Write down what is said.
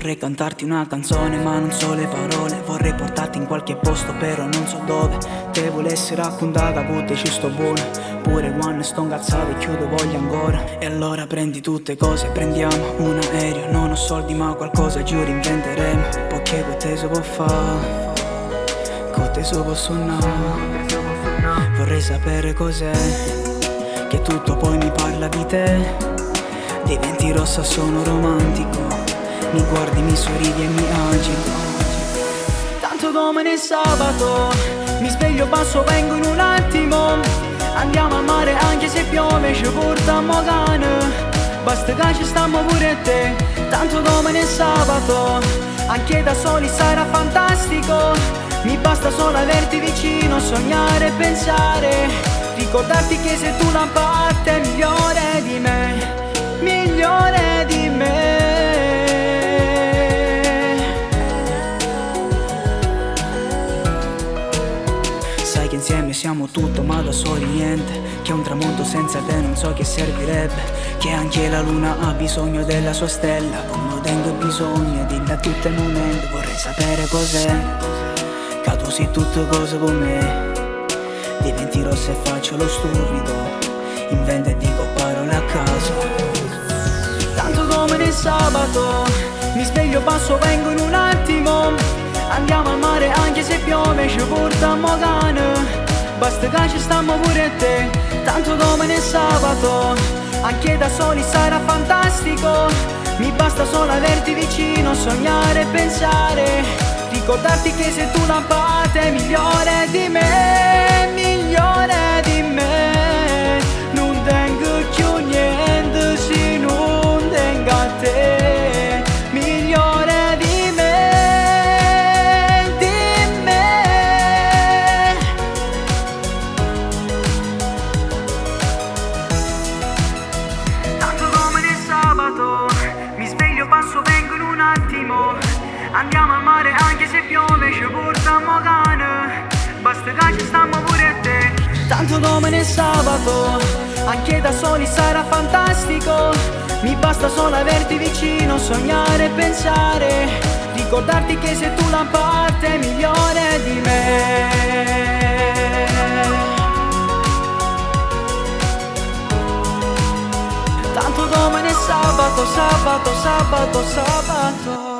Vorrei cantarti una canzone ma non so le parole. Vorrei portarti in qualche posto però non so dove. Te volessi raccontare che ci sto buono. Pure quando sto incazzato e chiudo voglio ancora. E allora prendi tutte cose, prendiamo un aereo. Non ho soldi ma qualcosa giuro inventeremo. Perché con te si può fare, con te si può suonare. Vorrei sapere cos'è, che tutto poi mi parla di te. Diventi rossa, sono romantico. Mi guardi, mi sorridi e mi agito. Tanto come nel sabato, mi sveglio, passo, vengo in un attimo. Andiamo al mare anche se piove, ci portiamo cane. Basta che ci stiamo pure te. Tanto come nel sabato, anche da soli sarà fantastico. Mi basta solo averti vicino, sognare e pensare. Ricordarti che sei tu una parte migliore di me, migliore di me. Sai che insieme siamo tutto ma da soli niente. Che un tramonto senza te non so che servirebbe. Che anche la luna ha bisogno della sua stella, come io tengo bisogno di da tutto il momento. Vorrei sapere cos'è, che tu sei tutte cose con me. Diventi rossa e faccio lo stupido, invento e dico parole a caso. Tanto come nel sabato, mi sveglio, passo, vengo in un attimo. Andiamo al mare anche se piove, ci portiamo cane. Basta che ci stiamo pure te. Tanto come nel sabato, anche da soli sarà fantastico. Mi basta solo averti vicino, sognare e pensare. Ricordarti che sei tu la parte migliore di me, migliore di me. Non tengo più niente se non tengo a te. Migliore di me, di me. Tanto come nel sabato, mi sveglio, passo, vengo in un attimo. Andiamo al mare anche se piove, ci portiamo cane. Basta che ci stiamo pure te. Tanto come nel sabato, anche da soli sarà fantastico. Mi basta solo averti vicino, sognare e pensare. Ricordarti che sei tu la parte migliore di me. Tanto come nel sabato, sabato, sabato, sabato.